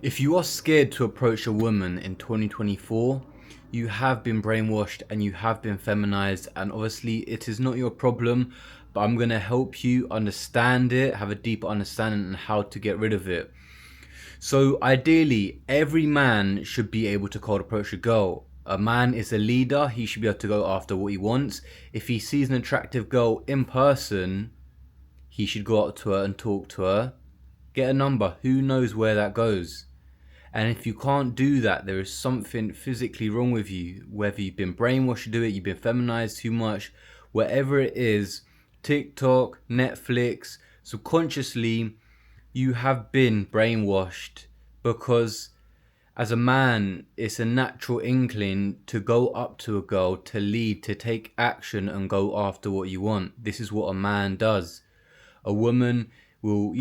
If you are scared to approach a woman in 2024, you have been brainwashed and you have been feminized, and obviously it is not your problem, but I'm going to help you understand it, have a deeper understanding on how to get rid of it. So ideally, every man should be able to cold approach a girl. A man is a leader, he should be able to go after what he wants. If he sees an attractive girl in person, he should go up to her and talk to her. Get a number, who knows where that goes? And if you can't do that, there is something physically wrong with you. Whether you've been brainwashed to do it, you've been feminized too much, whatever it is, TikTok, Netflix, subconsciously, you have been brainwashed because as a man, it's a natural incline to go up to a girl, to lead, to take action and go after what you want. This is what a man does. A woman will,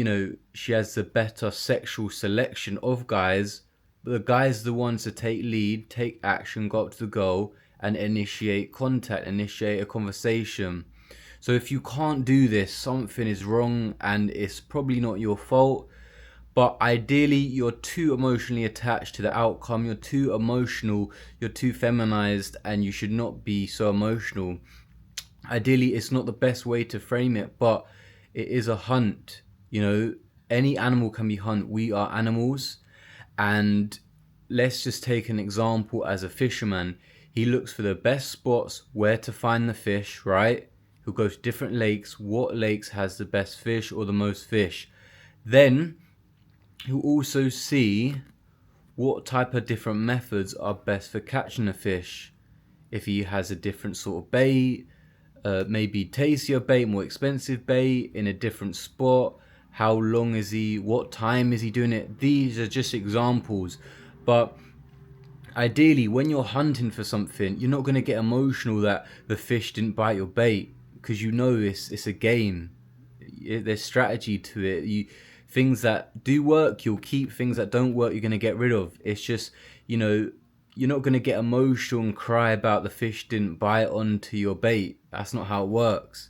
she has the better sexual selection of guys, but the guys are the ones to take lead, take action, go up to the girl and initiate contact, initiate a conversation. So if you can't do this, something is wrong and it's probably not your fault. But ideally, you're too emotionally attached to the outcome. You're too emotional, you're too feminized, and you should not be so emotional. Ideally, it's not the best way to frame it, but it is a hunt. Any animal can be hunt. We are animals. And let's just take an example as a fisherman. He looks for the best spots where to find the fish, right? He'll go to different lakes. What lakes has the best fish or the most fish? Then he'll also see what type of different methods are best for catching a fish. If he has a different sort of bait, maybe tastier bait, more expensive bait in a different spot. How long is he? What time is he doing it? These are just examples. But ideally, when you're hunting for something, you're not going to get emotional that the fish didn't bite your bait, because it's a game. There's strategy to it. Things that do work, you'll keep. Things that don't work, you're going to get rid of. It's just, you're not going to get emotional and cry about the fish didn't bite onto your bait. That's not how it works.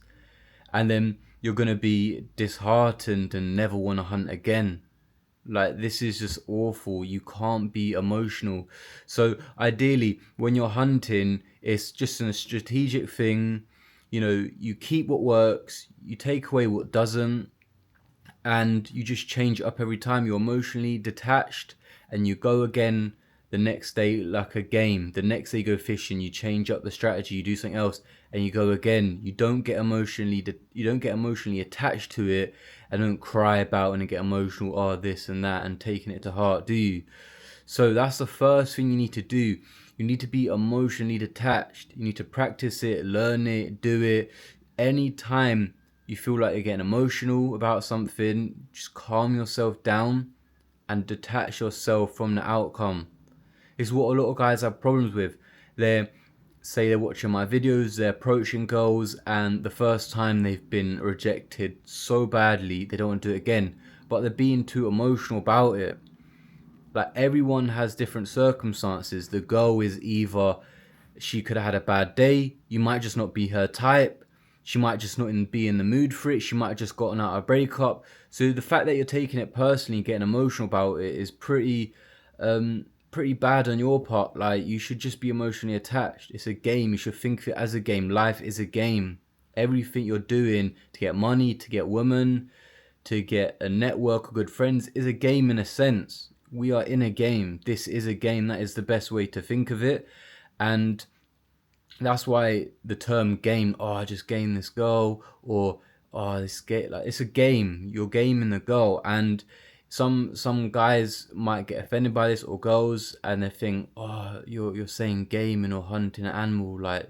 And then you're going to be disheartened and never want to hunt again. Like, this is just awful. You can't be emotional. So ideally, when you're hunting, it's just a strategic thing. You keep what works, you take away what doesn't, and you just change it up every time. You're emotionally detached and you go again the next day like a game. The next day you go fishing, you change up the strategy, you do something else, and you go again. You don't get emotionally attached to it, and don't cry about and get emotional, this and that, and taking it to heart, do you? So that's the first thing you need to do. You need to be emotionally detached. You need to practice it, learn it, do it. Anytime you feel like you're getting emotional about something, just calm yourself down and detach yourself from the outcome. It's what a lot of guys have problems with. They're watching my videos, they're approaching girls, and the first time they've been rejected so badly, they don't want to do it again. But they're being too emotional about it. Like, everyone has different circumstances. The girl is either, she could have had a bad day, you might just not be her type, she might just not be in the mood for it, she might have just gotten out of a breakup. So the fact that you're taking it personally, getting emotional about it, is pretty bad on your part. Like, you should just be emotionally attached. It's a game. You should think of it as a game. Life is a game. Everything you're doing to get money, to get women, to get a network of good friends is a game in a sense. We are in a game. This is a game. That is the best way to think of it. And that's why the term game, I just gamed this girl, or this game, like, it's a game. You're gaming the girl. And some guys might get offended by this, or girls, and they think, you're saying gaming or hunting an animal, like,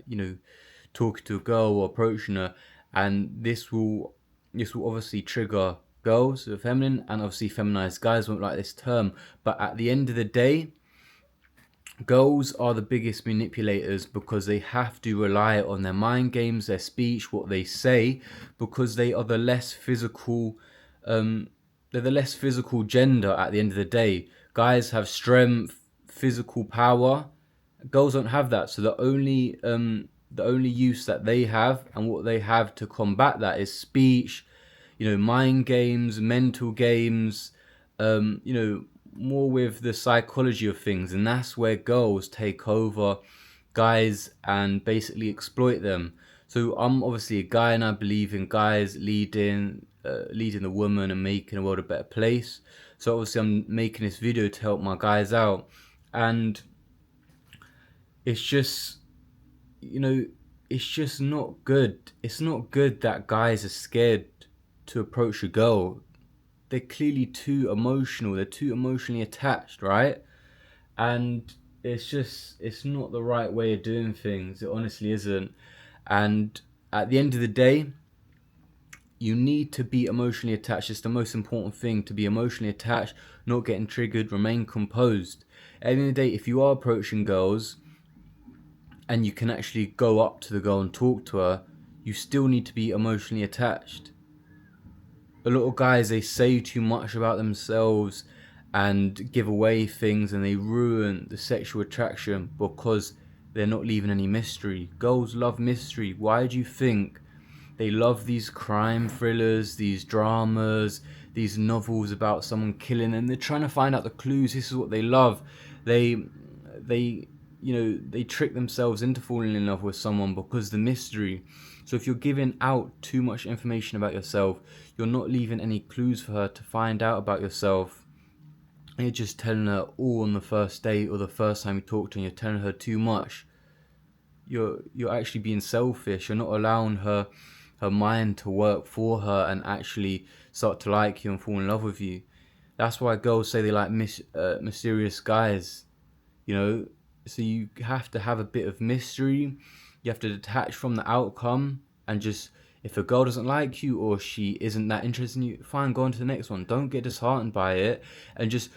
talking to a girl or approaching her. And this will obviously trigger girls who are feminine, and obviously feminized guys won't like this term. But at the end of the day, girls are the biggest manipulators, because they have to rely on their mind games, their speech, what they say, because they are the less physical. They're the less physical gender at the end of the day. Guys have strength, physical power. Girls don't have that. So the only use that they have, and what they have to combat that, is speech, mind games, mental games, more with the psychology of things, and that's where girls take over guys and basically exploit them. So I'm obviously a guy, and I believe in guys leading the woman and making the world a better place. So obviously I'm making this video to help my guys out, and it's just, you know, it's just not good. It's not good that guys are scared to approach a girl. They're clearly too emotional. They're too emotionally attached, right? And it's not the right way of doing things. It honestly isn't. And at the end of the day, you need to be emotionally attached. It's the most important thing, to be emotionally attached, not getting triggered, remain composed. At the end of the day, if you are approaching girls and you can actually go up to the girl and talk to her, you still need to be emotionally attached. A lot of guys, they say too much about themselves and give away things, and they ruin the sexual attraction because they're not leaving any mystery. Girls love mystery. Why do you think they love these crime thrillers, these dramas, these novels about someone killing, and they're trying to find out the clues? This is what they love. They they trick themselves into falling in love with someone because the mystery. So if you're giving out too much information about yourself, you're not leaving any clues for her to find out about yourself. And you're just telling her all on the first date or the first time you talk to her, and you're telling her too much. You're actually being selfish. You're not allowing her mind to work for her and actually start to like you and fall in love with you. That's why girls say they like mysterious guys. So you have to have a bit of mystery. You have to detach from the outcome, and just, if a girl doesn't like you or she isn't that interested in you, fine, go on to the next one. Don't get disheartened by it, and just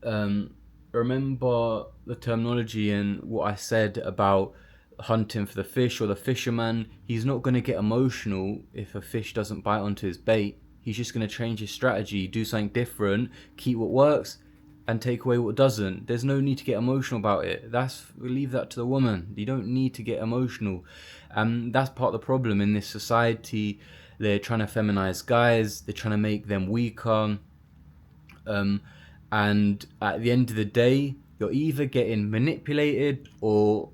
um, remember the terminology and what I said about hunting for the fish or the fisherman. He's not going to get emotional if a fish doesn't bite onto his bait. He's just going to change his strategy, do something different, keep what works, and take away what doesn't. There's no need to get emotional about it. Leave that to the woman. You don't need to get emotional. That's part of the problem in this society. They're trying to feminize guys. They're trying to make them weaker. And at the end of the day, you're either getting manipulated or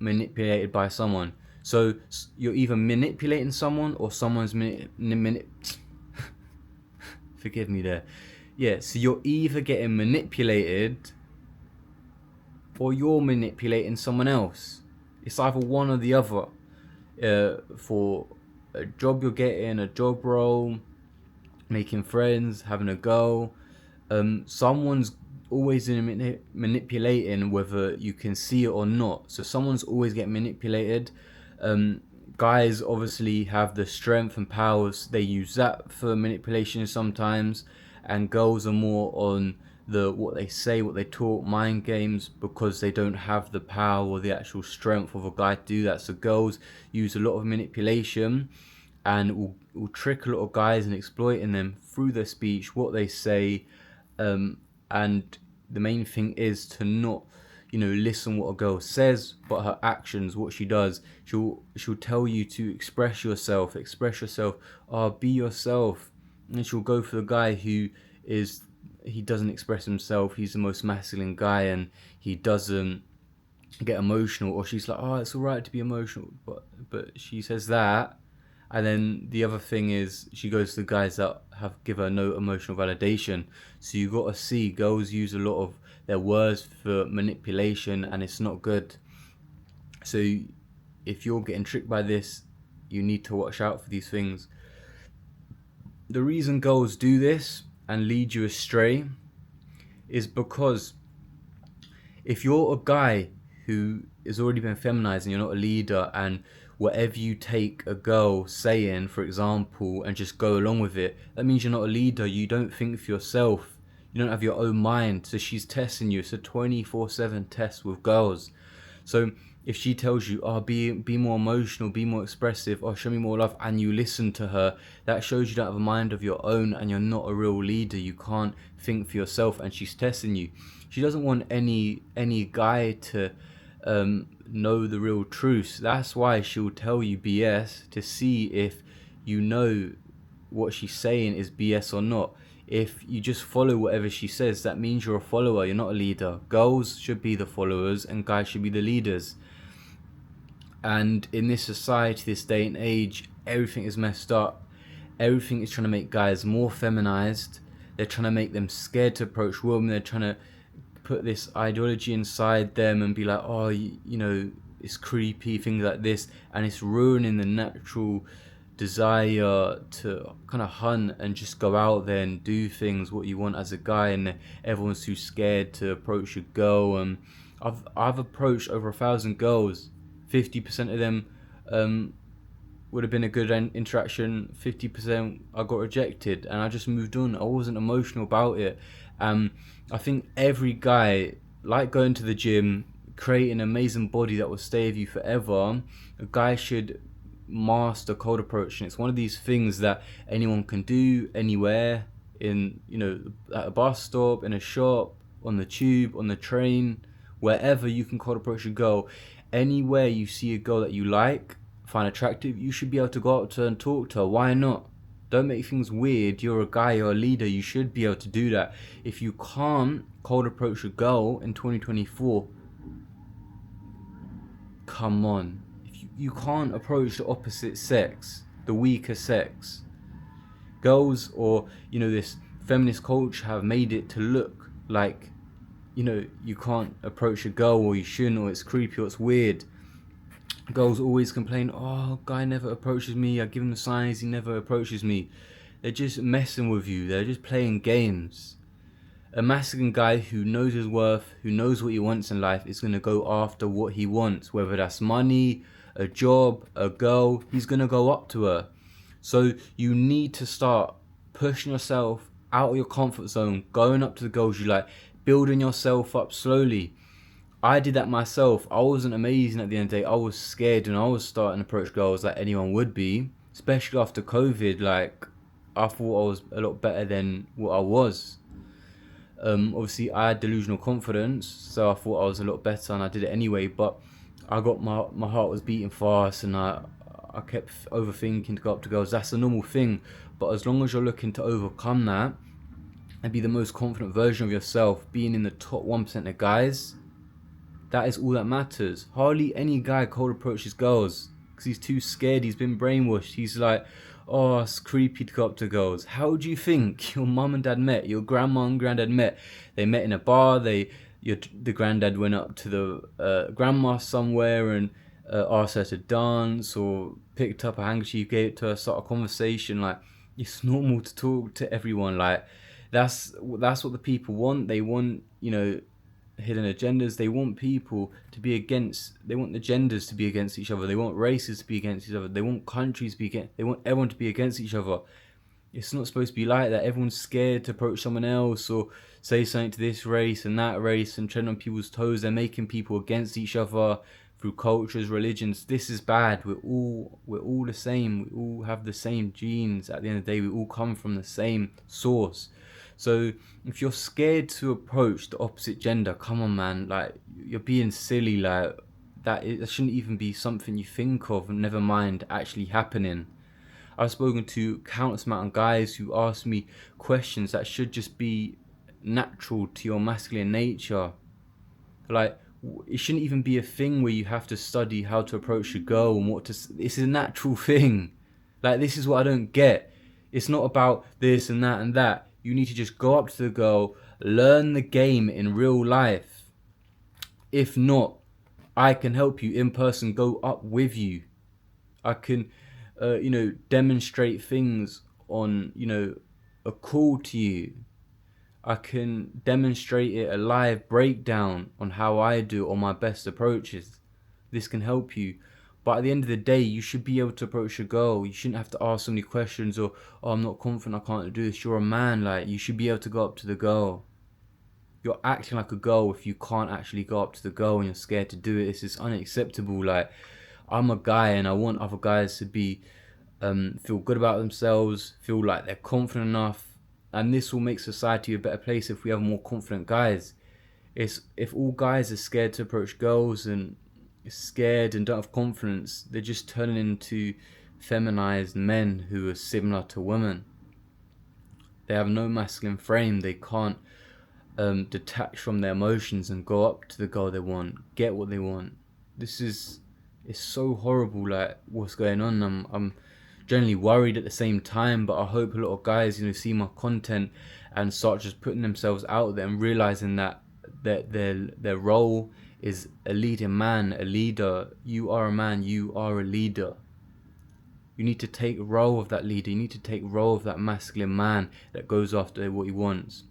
manipulated by someone. So you're either manipulating someone or someone's forgive me there. Yeah, so you're either getting manipulated or you're manipulating someone else. It's either one or the other. For a job you're getting, a job role, making friends, having a go, someone's always manipulating, whether you can see it or not. So someone's always getting manipulated. Guys obviously have the strength and powers. They use that for manipulation sometimes, and girls are more on the what they say, what they talk, mind games, because they don't have the power or the actual strength of a guy to do that. So girls use a lot of manipulation and will trick a lot of guys and exploiting them through their speech, what they say, and the main thing is to not, listen what a girl says, but her actions, what she does. She'll tell you to express yourself. Be yourself. And she'll go for the guy he doesn't express himself. He's the most masculine guy, and he doesn't get emotional. Or she's like, oh, it's all right to be emotional, but she says that. And then the other thing is, she goes to the guys that give her no emotional validation. So you got to see, girls use a lot of their words for manipulation, and it's not good. So if you're getting tricked by this, you need to watch out for these things. The reason girls do this and lead you astray is because if you're a guy who has already been feminized and you're not a leader, and whatever you take a girl saying, for example, and just go along with it, that means you're not a leader. You don't think for yourself. You don't have your own mind. So she's testing you. It's a 24/7 test with girls. So if she tells you, oh, be more emotional, be more expressive, or show me more love, and you listen to her, that shows you don't have a mind of your own and you're not a real leader. You can't think for yourself, and she's testing you. She doesn't want any guy to know the real truth. That's why she'll tell you BS, to see if you know what she's saying is BS or not. If you just follow whatever she says, that means you're a follower, you're not a leader. Girls should be the followers and guys should be the leaders. And in this society, this day and age, everything is messed up. Everything is trying to make guys more feminized. They're trying to make them scared to approach women. They're trying to put this ideology inside them and be like, oh, you know, it's creepy, things like this. And it's ruining the natural desire to kind of hunt and just go out there and do things what you want as a guy. And everyone's too scared to approach a girl. And I've approached over 1,000 girls. 50% of them would have been a good interaction. 50% I got rejected, and I just moved on. I wasn't emotional about it. I think every guy, like going to the gym, create an amazing body that will stay with you forever. A guy should master cold approach, and it's one of these things that anyone can do anywhere, in, you know, at a bus stop, in a shop, on the tube, on the train, wherever you can cold approach a girl. Anywhere you see a girl that you like, find attractive, you should be able to go up to her and talk to her. Why not? Don't make things weird. You're a guy, you're a leader, you should be able to do that. If you can't cold approach a girl in 2024, come on. If you can't approach the opposite sex, the weaker sex. Girls, or, you know, this feminist culture have made it to look like, you know, you can't approach a girl, or you shouldn't, or it's creepy, or it's weird. Girls always complain, oh, guy never approaches me, I give him the signs, he never approaches me. They're just messing with you, they're just playing games. A masculine guy who knows his worth, who knows what he wants in life, is going to go after what he wants, whether that's money, a job, a girl. He's going to go up to her. So you need to start pushing yourself out of your comfort zone, going up to the girls you like, building yourself up slowly. I did that myself. I wasn't amazing at the end of the day. I was scared when I was starting to approach girls, like anyone would be, especially after COVID. Like, I thought I was a lot better than what I was. Obviously, I had delusional confidence, so I thought I was a lot better, and I did it anyway. But I got my heart was beating fast, and I kept overthinking to go up to girls. That's a normal thing. But as long as you're looking to overcome that and be the most confident version of yourself, being in the top 1% of guys, that is all that matters. Hardly any guy cold approaches girls because he's too scared. He's been brainwashed. He's like, oh, it's creepy to go up to girls. How do you think your mum and dad met? Your grandma and granddad met? They met in a bar. The granddad went up to the grandma somewhere and asked her to dance, or picked up a handkerchief, gave it to her, start a conversation. Like, it's normal to talk to everyone. Like, that's what the people want. They want, you know, hidden agendas. They want people to be against, they want the genders to be against each other, they want races to be against each other, they want countries to be against, they want everyone to be against each other. It's not supposed to be like that. Everyone's scared to approach someone else or say something to this race and that race and tread on people's toes. They're making people against each other through cultures, religions. This is bad. We're all the same. We all have the same genes. At the end of the day, we all come from the same source. So if you're scared to approach the opposite gender, come on, man, like, you're being silly. Like, that shouldn't even be something you think of, never mind actually happening. I've spoken to countless amount of guys who ask me questions that should just be natural to your masculine nature. Like, it shouldn't even be a thing where you have to study how to approach a girl and what to. It's a natural thing. Like, this is what I don't get. It's not about this and that and that. You need to just go up to the girl, learn the game in real life. If not, I can help you in person, go up with you. I can, demonstrate things on, a call to you. I can demonstrate it, a live breakdown on how I do on my best approaches. This can help you. But at the end of the day, you should be able to approach a girl. You shouldn't have to ask so many questions, or, oh, I'm not confident, I can't do this. You're a man, like, you should be able to go up to the girl. You're acting like a girl if you can't actually go up to the girl and you're scared to do it. This is unacceptable. Like, I'm a guy and I want other guys to be feel good about themselves, feel like they're confident enough. And this will make society a better place if we have more confident guys. If all guys are scared to approach girls and scared and don't have confidence, they're just turning into feminized men who are similar to women. They have no masculine frame. They can't detach from their emotions and go up to the girl they want, get what they want. This is, it's so horrible, like what's going on. I'm generally worried at the same time, but I hope a lot of guys, see my content and start just putting themselves out there and realizing that their role is a leading man, a leader. You are a man, you are a leader. You need to take role of that leader. You need to take role of that masculine man that goes after what he wants.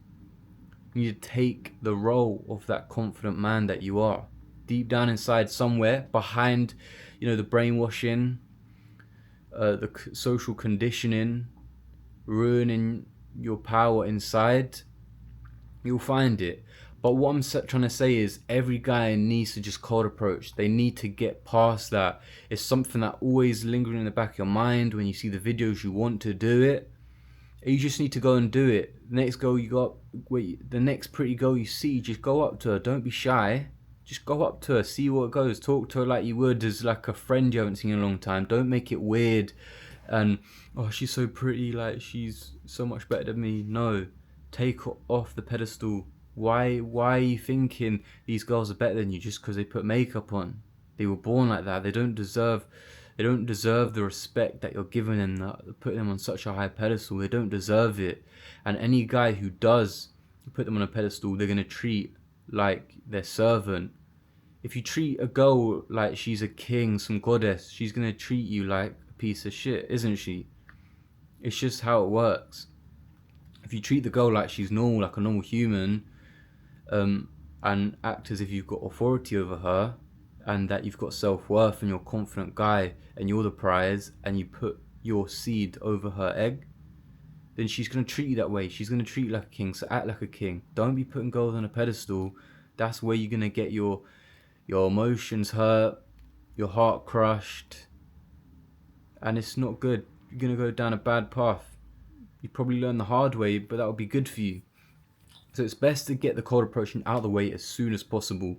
You need to take the role of that confident man that you are. Deep down inside, somewhere behind, the brainwashing, the social conditioning, ruining your power inside, you'll find it. But what I'm trying to say is every guy needs to just cold approach. They need to get past that. It's something that always lingering in the back of your mind when you see the videos, you want to do it. You just need to go and do it. The next girl you got, the next pretty girl you see, just go up to her. Don't be shy. Just go up to her, see what goes. Talk to her like you would as like a friend you haven't seen in a long time. Don't make it weird and, oh, she's so pretty, like she's so much better than me. No, take her off the pedestal. Why are you thinking these girls are better than you just because they put makeup on? They were born like that. They don't deserve the respect that you're giving them, that putting them on such a high pedestal. They don't deserve it. And any guy who does put them on a pedestal, they're gonna treat like their servant. If you treat a girl like she's a king, some goddess, she's gonna treat you like a piece of shit, isn't she? It's just how it works. If you treat the girl like she's normal, like a normal human, and act as if you've got authority over her, and that you've got self-worth and you're a confident guy and you're the prize, and you put your seed over her egg, then she's going to treat you that way. She's going to treat you like a king. So act like a king. Don't be putting girls on a pedestal. That's where you're going to get your emotions hurt, your heart crushed, and it's not good. You're going to go down a bad path. You probably learn the hard way, but that will be good for you. So it's best to get the cold approaching out of the way as soon as possible.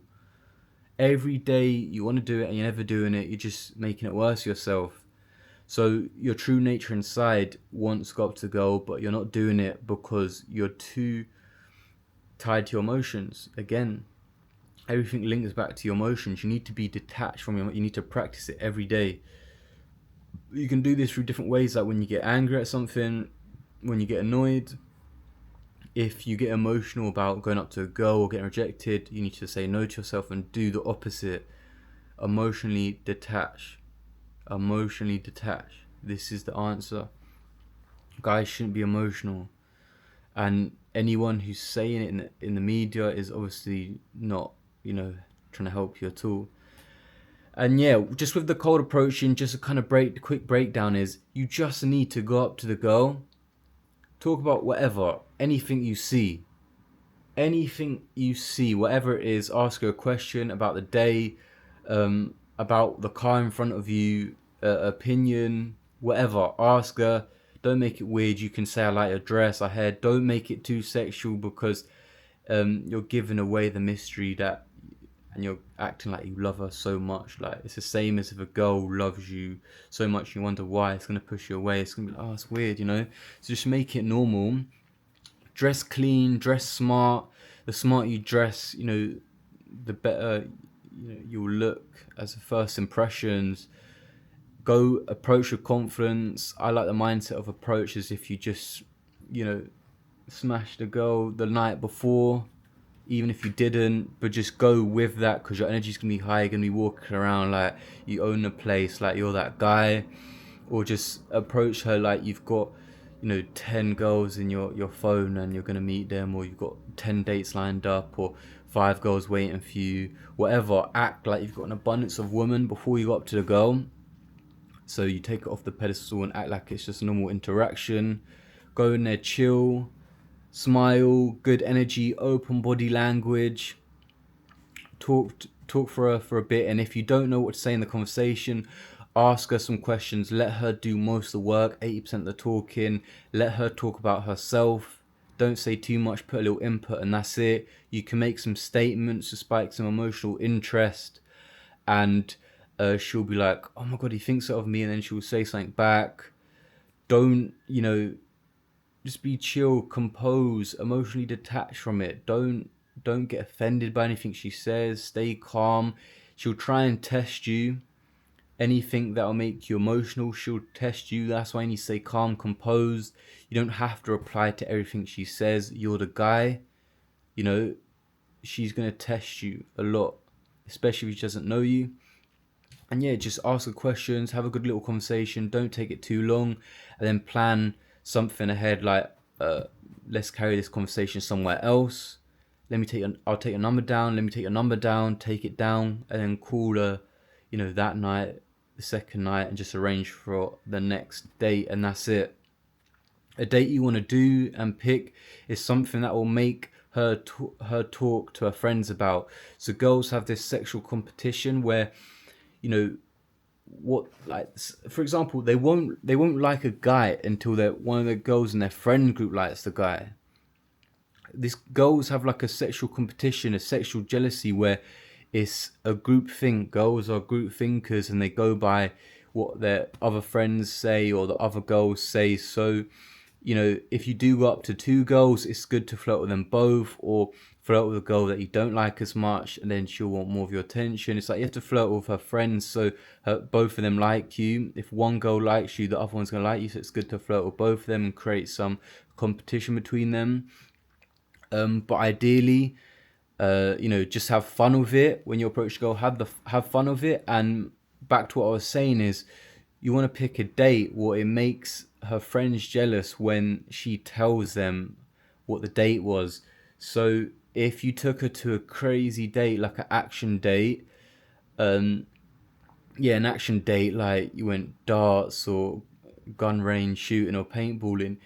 Every day you want to do it and you're never doing it, you're just making it worse yourself. So your true nature inside wants to go up to the girl, but you're not doing it because you're too tied to your emotions. Again, everything links back to your emotions. You need to be detached from you need to practice it every day. You can do this through different ways, like when you get angry at something, when you get annoyed. If you get emotional about going up to a girl or getting rejected, you need to say no to yourself and do the opposite. Emotionally detach. Emotionally detach. This is the answer. Guys shouldn't be emotional. And anyone who's saying it in the media is obviously not, trying to help you at all. And yeah, just with the cold approaching, just a kind of quick breakdown is you just need to go up to the girl, talk about whatever, anything you see, whatever it is. Ask her a question about the day, about the car in front of you, opinion, whatever. Ask her. Don't make it weird. You can say, I like your dress, I hair. Don't make it too sexual, because you're giving away the mystery that, and you're acting like you love her so much. Like, it's the same as if a girl loves you so much, you wonder why. It's going to push you away. It's going to be like, oh, it's weird, So just make it normal. Dress clean, dress smart. The smarter you dress, the better you'll look as a first impressions. Go approach with confidence. I like the mindset of approach as if you just, smashed a girl the night before, even if you didn't, but just go with that, because your energy's gonna be high. You're gonna be walking around like you own the place, like you're that guy. Or just approach her like you've got 10 girls in your phone and you're gonna meet them, or you've got 10 dates lined up, or 5 girls waiting for you, whatever. Act like you've got an abundance of women before you go up to the girl. So you take it off the pedestal and act like it's just a normal interaction. Go in there, chill, smile, good energy, open body language. Talk for her for a bit, and if you don't know what to say in the conversation, ask her some questions. Let her do most of the work, 80% of the talking. Let her talk about herself. Don't say too much, put a little input, and that's it. You can make some statements to spike some emotional interest, and she'll be like, oh my god, he thinks of me, and then she'll say something back. Don't just be chill, compose, emotionally detached from it. Don't get offended by anything she says. Stay calm. She'll try and test you. Anything that'll make you emotional, she'll test you. That's why you need to stay calm, composed. You don't have to reply to everything she says. You're the guy. You know, she's gonna test you a lot, especially if she doesn't know you. And yeah, just ask her questions, have a good little conversation. Don't take it too long, and then plan something ahead. Like, let's carry this conversation somewhere else. I'll take your number down. Let me take your number down. Take it down, and then call her. That night, the second night, and just arrange for the next date, and that's it. A date you want to do and pick is something that will make her talk to her friends about. So girls have this sexual competition where, you know what, like, for example, they won't like a guy until one of the girls in their friend group likes the guy. These girls have like a sexual competition, a sexual jealousy, where it's a group thing. Girls are group thinkers and they go by what their other friends say or the other girls say. So, if you do go up to two girls, it's good to flirt with them both, or flirt with a girl that you don't like as much, and then she'll want more of your attention. It's like you have to flirt with her friends, so both of them like you. If one girl likes you, the other one's gonna like you, so it's good to flirt with both of them and create some competition between them. But ideally, just have fun with it when you approach a girl. Have fun with it. And back to what I was saying is, you want to pick a date where it makes her friends jealous when she tells them what the date was. So if you took her to a crazy date, like an action date, um, yeah, an action date, like you went darts or gun range shooting or paintballing.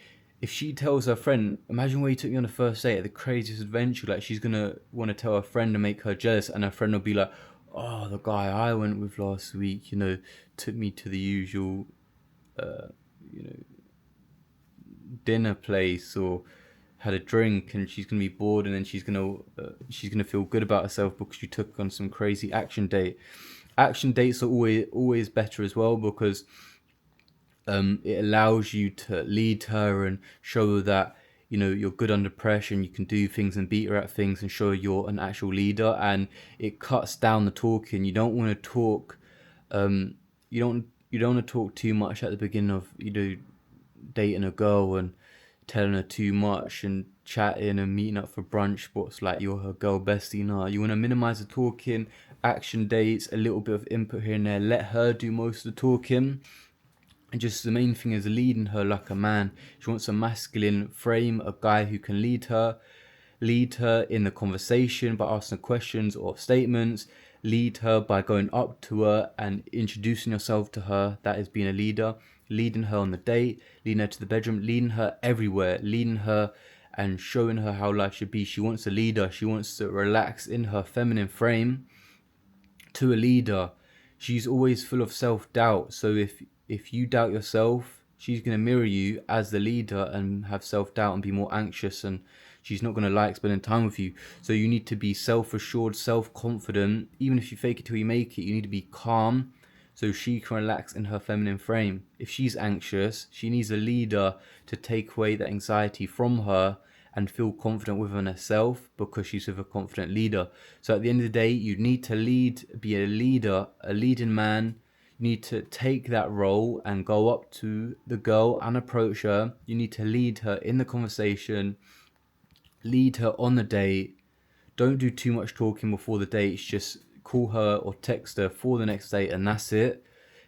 If she tells her friend, imagine where you took me on the first date at the craziest adventure, like she's gonna want to tell her friend and make her jealous, and her friend will be like, oh, the guy I went with last week, took me to the usual, uh, you know, dinner place or had a drink, and she's gonna be bored, and then she's gonna feel good about herself because you took on some crazy action date. Action dates are always better as well, because it allows you to lead her and show her that you're good under pressure and you can do things and beat her at things, and show her you're an actual leader. And it cuts down the talking. You don't want to talk. You don't want to talk too much at the beginning of dating a girl and telling her too much and chatting and meeting up for brunch, but it's like you're her girl bestie. No, you want to minimize the talking. Action dates, a little bit of input here and there. Let her do most of the talking. And just the main thing is leading her like a man. She wants a masculine frame, a guy who can lead her in the conversation by asking questions or statements, lead her by going up to her and introducing yourself to her. That is being a leader. Leading her on the date, leading her to the bedroom, leading her everywhere, leading her and showing her how life should be. She wants a leader. She wants to relax in her feminine frame to a leader. She's always full of self-doubt. So if you doubt yourself, she's going to mirror you as the leader and have self-doubt and be more anxious, and she's not going to like spending time with you. So you need to be self-assured, self-confident. Even if you fake it till you make it, you need to be calm so she can relax in her feminine frame. If she's anxious, she needs a leader to take away the anxiety from her and feel confident within herself, because she's with a confident leader. So at the end of the day, you need to be a leader, a leading man. You need to take that role and go up to the girl and approach her. You need to lead her in the conversation, lead her on the date. Don't do too much talking before the date. Just call her or text her for the next date, and that's it.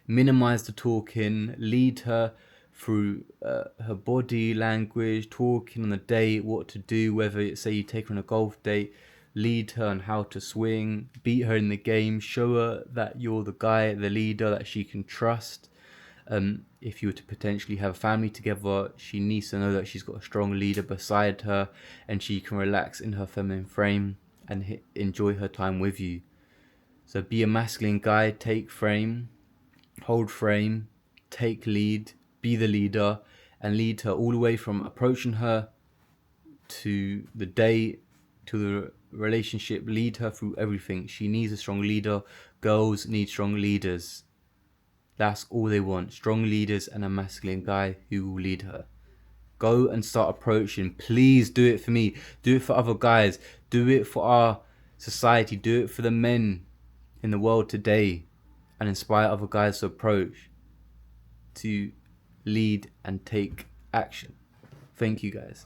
Minimize the talking. Lead her through her body language, talking on the date, what to do. Whether say you take her on a golf date, lead her on how to swing, beat her in the game, show her that you're the guy, the leader that she can trust. If you were to potentially have a family together, she needs to know that she's got a strong leader beside her and she can relax in her feminine frame and enjoy her time with you. So be a masculine guy, take frame, hold frame, take lead, be the leader, and lead her all the way from approaching her to the date to the relationship. Lead her through everything. She needs a strong leader. Girls need strong leaders. That's all they want. Strong leaders and a masculine guy who will lead her. Go and start approaching. Please do it for me. Do it for other guys. Do it for our society. Do it for the men in the world today, and inspire other guys to approach, to lead and take action. Thank you guys.